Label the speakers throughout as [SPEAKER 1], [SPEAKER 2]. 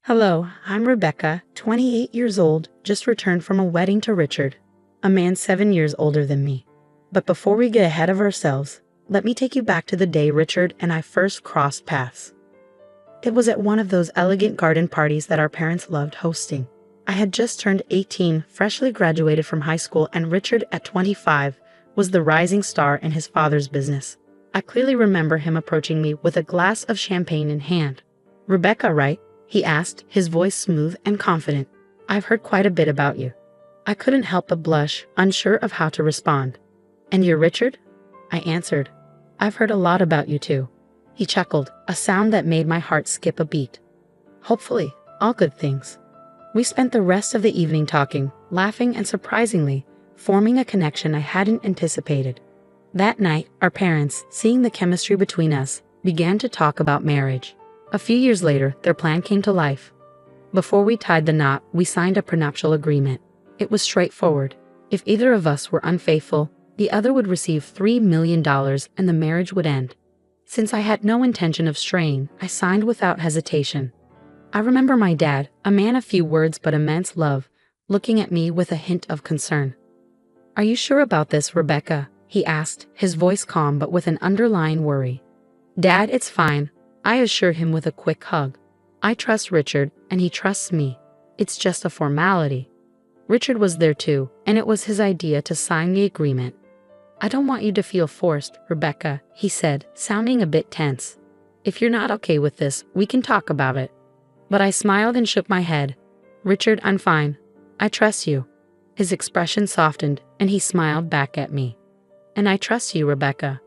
[SPEAKER 1] Hello, I'm Rebecca, 28 years old, just returned from a wedding to Richard, a man 7 years older than me. But before we get ahead of ourselves, let me take you back to the day Richard and I first crossed paths. It was at one of those elegant garden parties that our parents loved hosting. I had just turned 18, freshly graduated from high school, and Richard, at 25, was the rising star in his father's business. I clearly remember him approaching me with a glass of champagne in hand. "Rebecca, right?" he asked, his voice smooth and confident. "I've heard quite a bit about you." I couldn't help but blush, unsure of how to respond. "And you're Richard?" I answered. "I've heard a lot about you too." He chuckled, a sound that made my heart skip a beat. "Hopefully, all good things." We spent the rest of the evening talking, laughing, and surprisingly, forming a connection I hadn't anticipated. That night, our parents, seeing the chemistry between us, began to talk about marriage. A few years later, their plan came to life. Before we tied the knot, we signed a prenuptial agreement. It was straightforward. If either of us were unfaithful, the other would receive $3 million and the marriage would end. Since I had no intention of straying, I signed without hesitation. I remember my dad, a man of few words but immense love, looking at me with a hint of concern. "Are you sure about this, Rebecca?" he asked, his voice calm but with an underlying worry. "Dad, it's fine," I assured him with a quick hug. "I trust Richard, and he trusts me. It's just a formality." Richard was there too, and it was his idea to sign the agreement. "I don't want you to feel forced, Rebecca," he said, sounding a bit tense. "If you're not okay with this, we can talk about it." But I smiled and shook my head. "Richard, I'm fine. I trust you." His expression softened, and he smiled back at me. "And I trust you, Rebecca."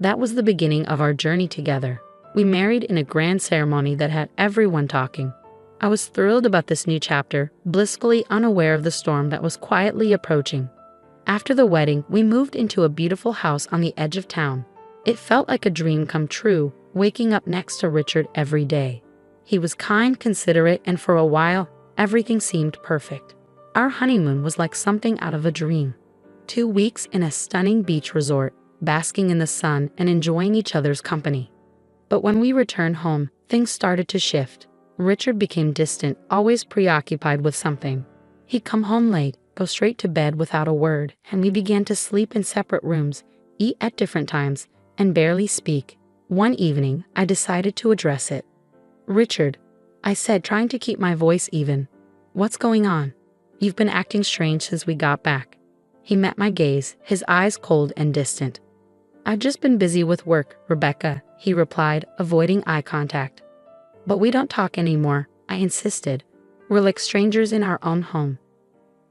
[SPEAKER 1] That was the beginning of our journey together. We married in a grand ceremony that had everyone talking. I was thrilled about this new chapter, blissfully unaware of the storm that was quietly approaching. After the wedding, we moved into a beautiful house on the edge of town. It felt like a dream come true, waking up next to Richard every day. He was kind, considerate, and for a while, everything seemed perfect. Our honeymoon was like something out of a dream. 2 weeks in a stunning beach resort, basking in the sun and enjoying each other's company. But when we returned home, things started to shift. Richard became distant, always preoccupied with something. He'd come home late, go straight to bed without a word, and we began to sleep in separate rooms, eat at different times, and barely speak. One evening, I decided to address it. "Richard," I said, trying to keep my voice even. "What's going on? You've been acting strange since we got back." He met my gaze, his eyes cold and distant. "I've just been busy with work, Rebecca," he replied, avoiding eye contact. "But we don't talk anymore," I insisted. "We're like strangers in our own home."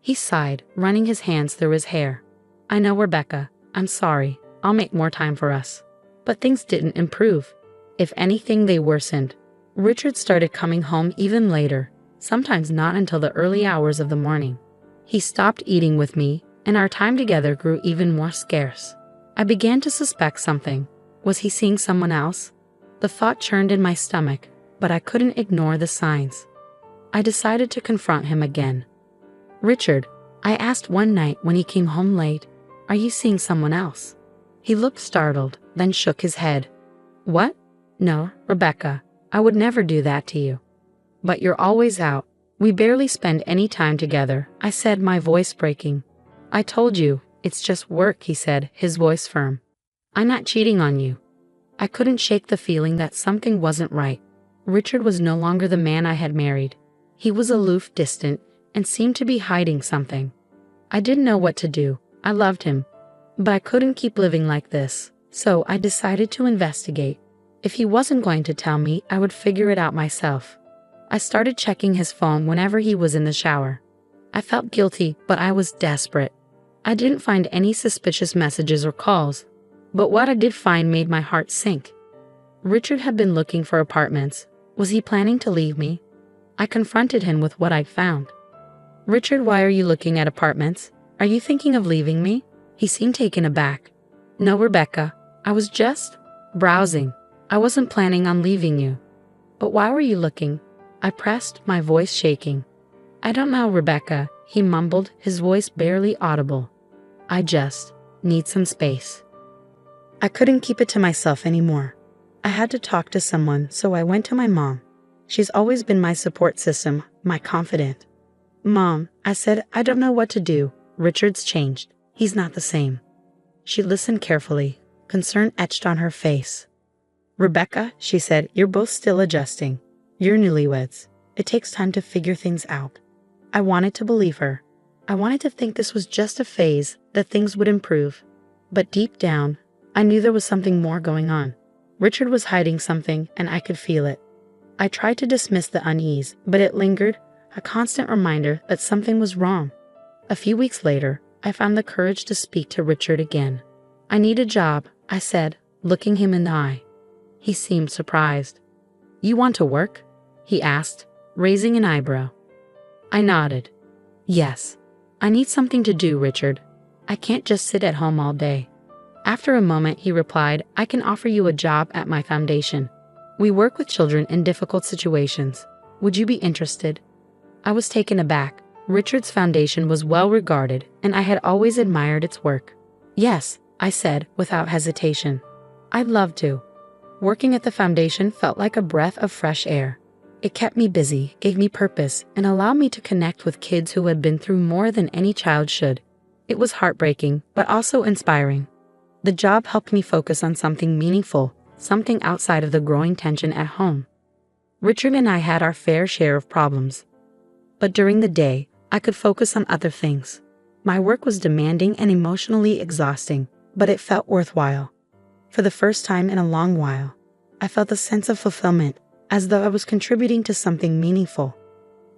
[SPEAKER 1] He sighed, running his hands through his hair. "I know, Rebecca. I'm sorry. I'll make more time for us." But things didn't improve. If anything, they worsened. Richard started coming home even later, sometimes not until the early hours of the morning. He stopped eating with me, and our time together grew even more scarce. I began to suspect something. Was he seeing someone else? The thought churned in my stomach, but I couldn't ignore the signs. I decided to confront him again. "Richard," I asked one night when he came home late, "are you seeing someone else?" He looked startled, then shook his head. "What? No, Rebecca, I would never do that to you." "But you're always out. We barely spend any time together," I said, my voice breaking. "I told you, it's just work," he said, his voice firm. "I'm not cheating on you." I couldn't shake the feeling that something wasn't right. Richard was no longer the man I had married. He was aloof, distant, and seemed to be hiding something. I didn't know what to do. I loved him. But I couldn't keep living like this, so I decided to investigate. If he wasn't going to tell me, I would figure it out myself. I started checking his phone whenever he was in the shower. I felt guilty, but I was desperate. I didn't find any suspicious messages or calls, but what I did find made my heart sink. Richard had been looking for apartments. Was he planning to leave me? I confronted him with what I'd found. "Richard, why are you looking at apartments? Are you thinking of leaving me?" He seemed taken aback. "No, Rebecca. I was just browsing. I wasn't planning on leaving you." "But why were you looking?" I pressed, my voice shaking. "I don't know, Rebecca," he mumbled, his voice barely audible. "I just need some space." I couldn't keep it to myself anymore. I had to talk to someone, so I went to my mom. She's always been my support system, my confidant. Mom, I said, I don't know what to do. Richard's changed. He's not the same. She listened carefully, concern etched on her face. Rebecca, she said, you're both still adjusting. You're newlyweds. It takes time to figure things out. I wanted to believe her. I wanted to think this was just a phase, that things would improve. But deep down, I knew there was something more going on. Richard was hiding something, and I could feel it. I tried to dismiss the unease, but it lingered, a constant reminder that something was wrong. A few weeks later, I found the courage to speak to Richard again. I need a job, I said, looking him in the eye. He seemed surprised. You want to work? He asked, raising an eyebrow. I nodded. Yes. I need something to do, Richard. I can't just sit at home all day. After a moment, he replied, I can offer you a job at my foundation. We work with children in difficult situations. Would you be interested? I was taken aback. Richard's foundation was well regarded, and I had always admired its work. Yes, I said, without hesitation. I'd love to. Working at the foundation felt like a breath of fresh air. It kept me busy, gave me purpose, and allowed me to connect with kids who had been through more than any child should. It was heartbreaking, but also inspiring. The job helped me focus on something meaningful, something outside of the growing tension at home. Richard and I had our fair share of problems. But during the day, I could focus on other things. My work was demanding and emotionally exhausting, but it felt worthwhile. For the first time in a long while, I felt a sense of fulfillment, as though I was contributing to something meaningful.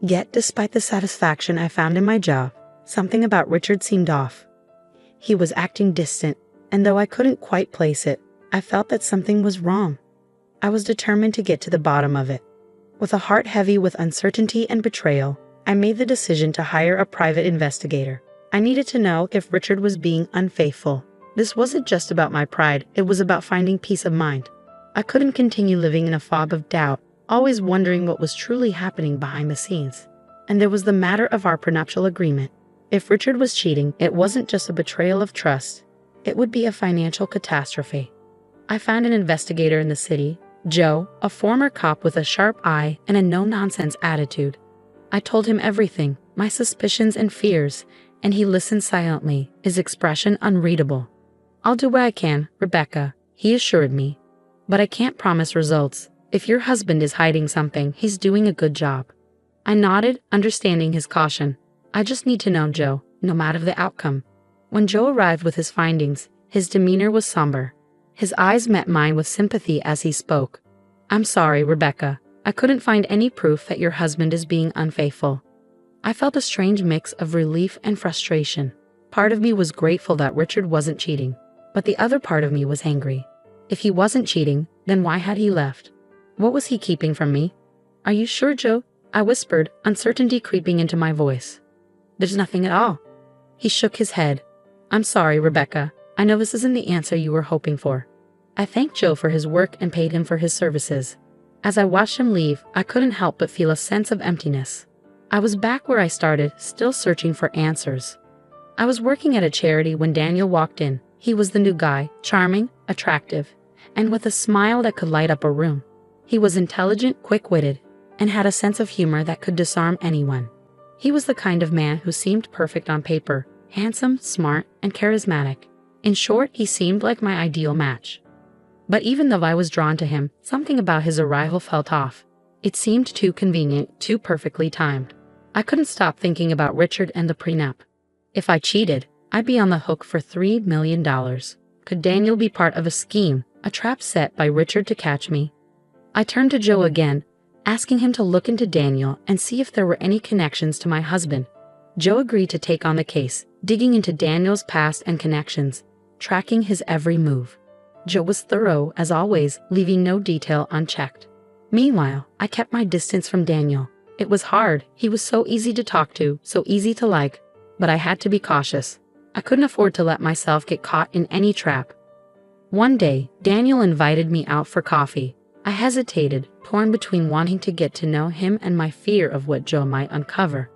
[SPEAKER 1] Yet, despite the satisfaction I found in my job, something about Richard seemed off. He was acting distant, and though I couldn't quite place it, I felt that something was wrong. I was determined to get to the bottom of it. With a heart heavy with uncertainty and betrayal, I made the decision to hire a private investigator. I needed to know if Richard was being unfaithful. This wasn't just about my pride, it was about finding peace of mind. I couldn't continue living in a fog of doubt, always wondering what was truly happening behind the scenes. And there was the matter of our prenuptial agreement. If Richard was cheating, it wasn't just a betrayal of trust. It would be a financial catastrophe. I found an investigator in the city, Joe, a former cop with a sharp eye and a no-nonsense attitude. I told him everything, my suspicions and fears, and he listened silently, his expression unreadable. I'll do what I can, Rebecca, he assured me. But I can't promise results. If your husband is hiding something, he's doing a good job. I nodded, understanding his caution. I just need to know, Joe, no matter the outcome. When Joe arrived with his findings, his demeanor was somber. His eyes met mine with sympathy as he spoke. I'm sorry, Rebecca. I couldn't find any proof that your husband is being unfaithful. I felt a strange mix of relief and frustration. Part of me was grateful that Richard wasn't cheating, but the other part of me was angry. If he wasn't cheating, then why had he left? What was he keeping from me? Are you sure, Joe? I whispered, uncertainty creeping into my voice. There's nothing at all. He shook his head. I'm sorry, Rebecca. I know this isn't the answer you were hoping for. I thanked Joe for his work and paid him for his services. As I watched him leave, I couldn't help but feel a sense of emptiness. I was back where I started, still searching for answers. I was working at a charity when Daniel walked in. He was the new guy, charming, attractive, and with a smile that could light up a room. He was intelligent, quick-witted, and had a sense of humor that could disarm anyone. He was the kind of man who seemed perfect on paper, handsome, smart, and charismatic. In short, he seemed like my ideal match. But even though I was drawn to him, something about his arrival felt off. It seemed too convenient, too perfectly timed. I couldn't stop thinking about Richard and the prenup. If I cheated, I'd be on the hook for $3 million. Could Daniel be part of a scheme, a trap set by Richard to catch me? I turned to Joe again, asking him to look into Daniel and see if there were any connections to my husband. Joe agreed to take on the case, digging into Daniel's past and connections, tracking his every move. Joe was thorough, as always, leaving no detail unchecked. Meanwhile, I kept my distance from Daniel. It was hard. He was so easy to talk to, so easy to like, but I had to be cautious. I couldn't afford to let myself get caught in any trap. One day, Daniel invited me out for coffee. I hesitated, torn between wanting to get to know him and my fear of what Joe might uncover.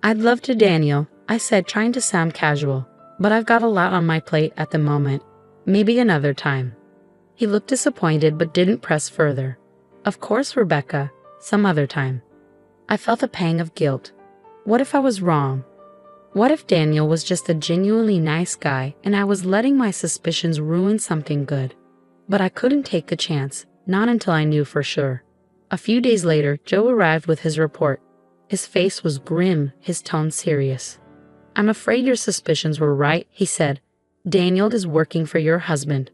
[SPEAKER 1] I'd love to, Daniel, I said, trying to sound casual, but I've got a lot on my plate at the moment. Maybe another time. He looked disappointed but didn't press further. Of course, Rebecca. some other time. I felt a pang of guilt. What if I was wrong? What if Daniel was just a genuinely nice guy and I was letting my suspicions ruin something good? But I couldn't take the chance, not until I knew for sure. A few days later, Joe arrived with his report. His face was grim, his tone serious. "I'm afraid your suspicions were right," he said. "Daniel is working for your husband."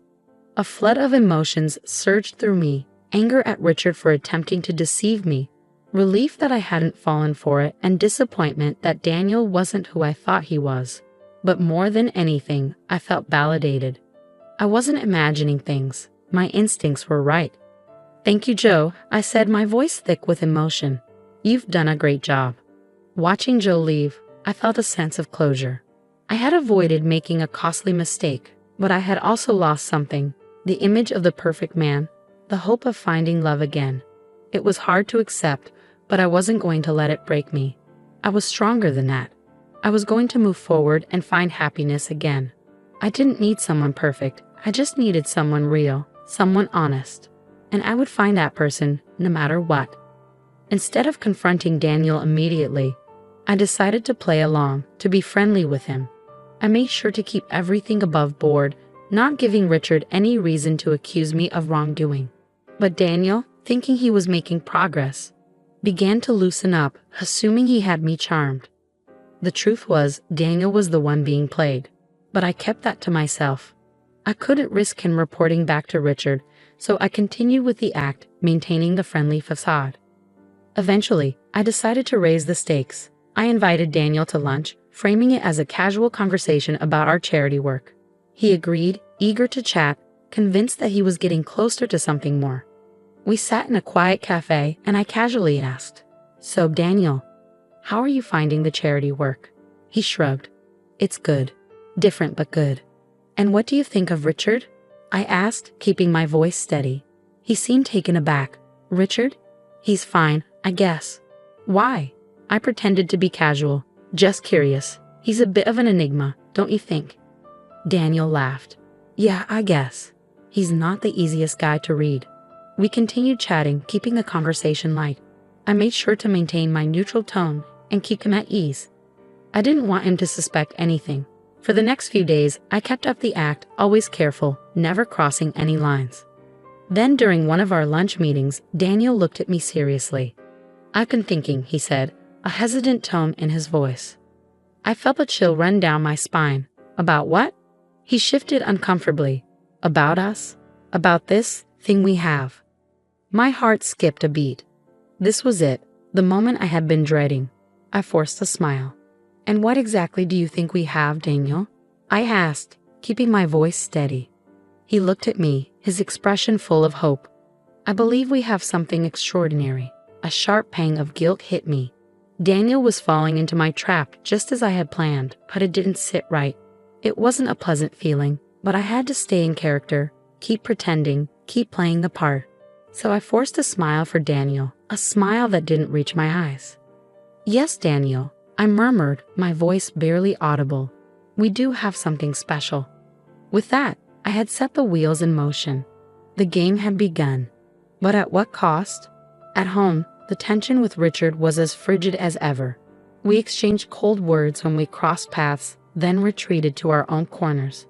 [SPEAKER 1] A flood of emotions surged through me, anger at Richard for attempting to deceive me, relief that I hadn't fallen for it, and disappointment that Daniel wasn't who I thought he was. But more than anything, I felt validated. I wasn't imagining things. My instincts were right. "Thank you, Joe," I said, my voice thick with emotion. "You've done a great job." Watching Joe leave, I felt a sense of closure. I had avoided making a costly mistake, but I had also lost something: the image of the perfect man, the hope of finding love again. It was hard to accept, but I wasn't going to let it break me. I was stronger than that. I was going to move forward and find happiness again. I didn't need someone perfect. I just needed someone real, someone honest. And I would find that person no matter what. Instead of confronting Daniel immediately, I decided to play along, to be friendly with him. I made sure to keep everything above board, not giving Richard any reason to accuse me of wrongdoing. But Daniel, thinking he was making progress, began to loosen up, assuming he had me charmed. The truth was, Daniel was the one being played, but I kept that to myself. I couldn't risk him reporting back to Richard, so I continued with the act, maintaining the friendly facade. Eventually, I decided to raise the stakes. I invited Daniel to lunch, framing it as a casual conversation about our charity work. He agreed, eager to chat, convinced that he was getting closer to something more. We sat in a quiet cafe, and I casually asked, "So, Daniel, how are you finding the charity work?" He shrugged. "It's good. Different but good." "And what do you think of Richard?" I asked, keeping my voice steady. He seemed taken aback. "Richard? He's fine, I guess." "Why?" I pretended to be casual. "Just curious. He's a bit of an enigma, don't you think?" Daniel laughed. "Yeah, I guess. He's not the easiest guy to read." We continued chatting, keeping the conversation light. I made sure to maintain my neutral tone and keep him at ease. I didn't want him to suspect anything. For the next few days, I kept up the act, always careful, never crossing any lines. Then during one of our lunch meetings, Daniel looked at me seriously. "I've been thinking," he said, a hesitant tone in his voice. I felt a chill run down my spine. "About what?" He shifted uncomfortably. "About us? About this thing we have?" My heart skipped a beat. This was it, the moment I had been dreading. I forced a smile. "And what exactly do you think we have, Daniel?" I asked, keeping my voice steady. He looked at me, his expression full of hope. "I believe we have something extraordinary." A sharp pang of guilt hit me. Daniel was falling into my trap just as I had planned, but it didn't sit right. It wasn't a pleasant feeling, but I had to stay in character, keep pretending, keep playing the part. So I forced a smile for Daniel, a smile that didn't reach my eyes. "Yes, Daniel," I murmured, my voice barely audible. "We do have something special." With that, I had set the wheels in motion. The game had begun. But at what cost? At home, the tension with Richard was as frigid as ever. We exchanged cold words when we crossed paths, then retreated to our own corners.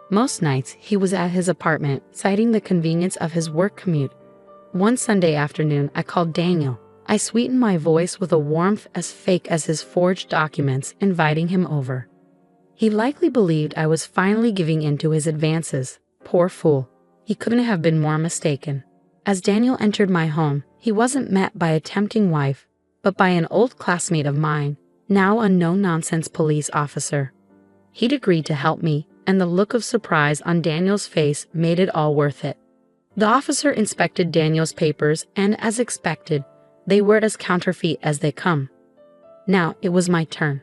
[SPEAKER 1] Most nights, he was at his apartment, citing the convenience of his work commute. One Sunday afternoon, I called Daniel. I sweetened my voice with a warmth as fake as his forged documents, inviting him over. He likely believed I was finally giving in to his advances. Poor fool. He couldn't have been more mistaken. As Daniel entered my home, he wasn't met by a tempting wife, but by an old classmate of mine, now a no-nonsense police officer. He'd agreed to help me, and the look of surprise on Daniel's face made it all worth it. The officer inspected Daniel's papers, and as expected, they were as counterfeit as they come. Now it was my turn.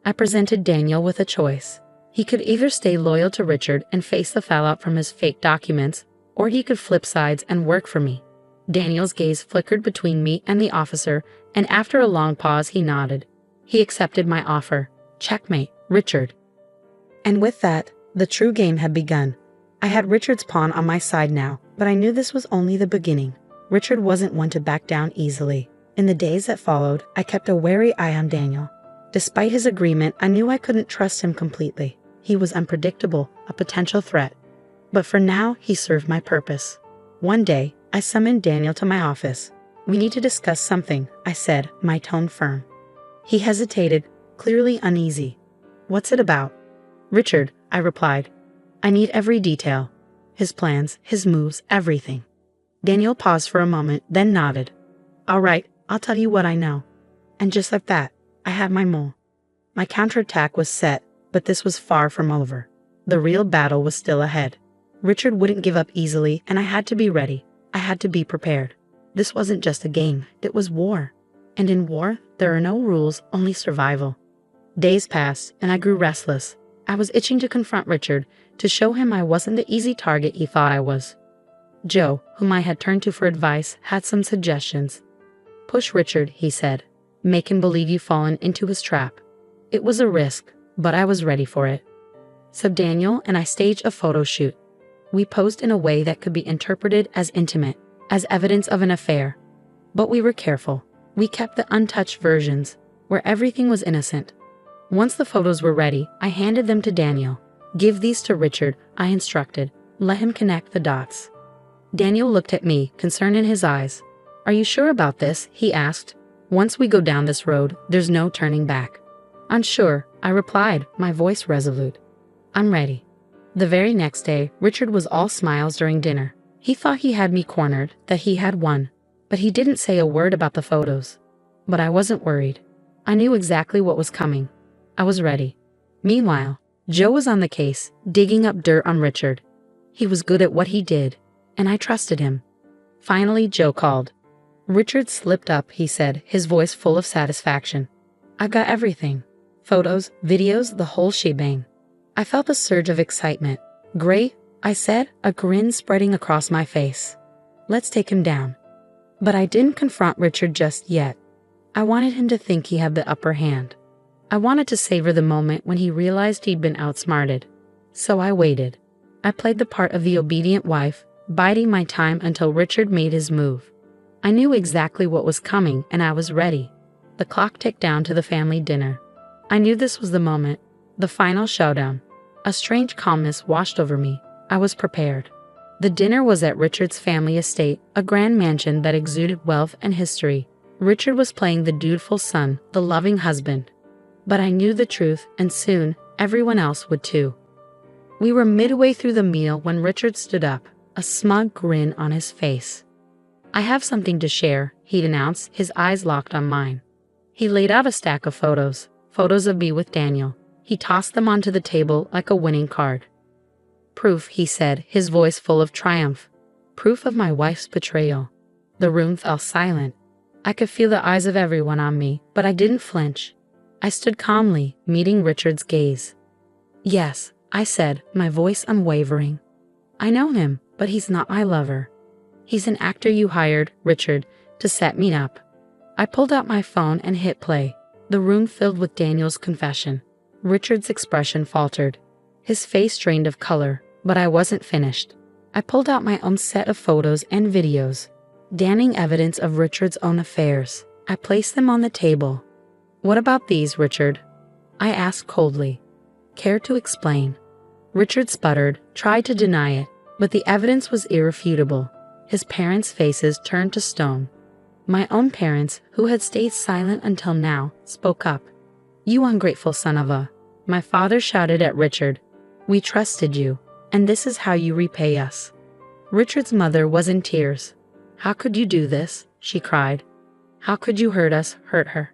[SPEAKER 1] I presented Daniel with a choice. He could either stay loyal to Richard and face the fallout from his fake documents, or he could flip sides and work for me. Daniel's gaze flickered between me and the officer, and after a long pause he nodded. He accepted my offer. Checkmate, Richard. And with that, the true game had begun. I had Richard's pawn on my side now, but I knew this was only the beginning. Richard wasn't one to back down easily. In the days that followed, I kept a wary eye on Daniel. Despite his agreement, I knew I couldn't trust him completely. He was unpredictable, a potential threat. But for now, he served my purpose. One day, I summoned Daniel to my office. "We need to discuss something," I said, my tone firm. He hesitated, clearly uneasy. "What's it about?" "Richard," I replied. "I need every detail. His plans, his moves, everything." Daniel paused for a moment, then nodded. "All right, I'll tell you what I know." And just like that, I had my mole. My counterattack was set, but this was far from over. The real battle was still ahead. Richard wouldn't give up easily, and I had to be ready. I had to be prepared. This wasn't just a game, it was war. And in war, there are no rules, only survival. Days passed, and I grew restless. I was itching to confront Richard, to show him I wasn't the easy target he thought I was. Joe, whom I had turned to for advice, had some suggestions. "Push Richard," he said. "Make him believe you've fallen into his trap." It was a risk, but I was ready for it. So Daniel and I staged a photo shoot. We posed in a way that could be interpreted as intimate, as evidence of an affair. But we were careful. We kept the untouched versions, where everything was innocent. Once the photos were ready, I handed them to Daniel. "Give these to Richard," I instructed. "Let him connect the dots." Daniel looked at me, concern in his eyes. "Are you sure about this?" he asked. "Once we go down this road, there's no turning back." "Unsure," I replied, my voice resolute. "I'm ready." The very next day, Richard was all smiles during dinner. He thought he had me cornered, that he had won. But he didn't say a word about the photos. But I wasn't worried. I knew exactly what was coming. I was ready. Meanwhile, Joe was on the case, digging up dirt on Richard. He was good at what he did, and I trusted him. Finally, Joe called. "Richard slipped up," he said, his voice full of satisfaction. "I've got everything. Photos, videos, the whole shebang." I felt a surge of excitement. "Great," I said, a grin spreading across my face. "Let's take him down." But I didn't confront Richard just yet. I wanted him to think he had the upper hand. I wanted to savor the moment when he realized he'd been outsmarted. So I waited. I played the part of the obedient wife, biding my time until Richard made his move. I knew exactly what was coming, and I was ready. The clock ticked down to the family dinner. I knew this was the moment, the final showdown. A strange calmness washed over me. I was prepared. The dinner was at Richard's family estate, a grand mansion that exuded wealth and history. Richard was playing the dutiful son, the loving husband. But I knew the truth, and soon, everyone else would too. We were midway through the meal when Richard stood up, a smug grin on his face. "I have something to share," he announced, his eyes locked on mine. He laid out a stack of photos of me with Daniel. He tossed them onto the table like a winning card. "Proof," he said, his voice full of triumph. "Proof of my wife's betrayal." The room fell silent. I could feel the eyes of everyone on me, but I didn't flinch. I stood calmly, meeting Richard's gaze. "Yes," I said, my voice unwavering. "I know him, but he's not my lover. He's an actor you hired, Richard, to set me up." I pulled out my phone and hit play. The room filled with Daniel's confession. Richard's expression faltered. His face drained of color, but I wasn't finished. I pulled out my own set of photos and videos, damning evidence of Richard's own affairs. I placed them on the table. "What about these, Richard?" I asked coldly. "Care to explain?" Richard sputtered, tried to deny it, but the evidence was irrefutable. His parents' faces turned to stone. My own parents, who had stayed silent until now, spoke up. "You ungrateful son of a..." My father shouted at Richard. "We trusted you, and this is how you repay us." Richard's mother was in tears. "How could you do this?" she cried. "How could you hurt us, hurt her?"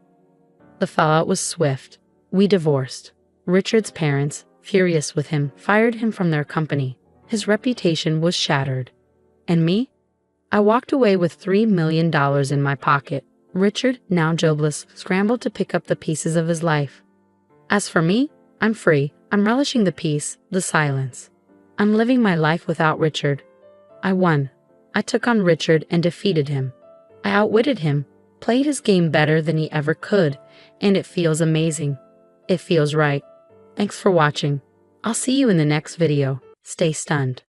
[SPEAKER 1] The fallout was swift. We divorced. Richard's parents, furious with him, fired him from their company. His reputation was shattered. And me? I walked away with $3 million in my pocket. Richard, now jobless, scrambled to pick up the pieces of his life. As for me, I'm free. I'm relishing the peace, the silence. I'm living my life without Richard. I won. I took on Richard and defeated him. I outwitted him, played his game better than he ever could, and it feels amazing. It feels right. Thanks for watching. I'll see you in the next video. Stay stunned.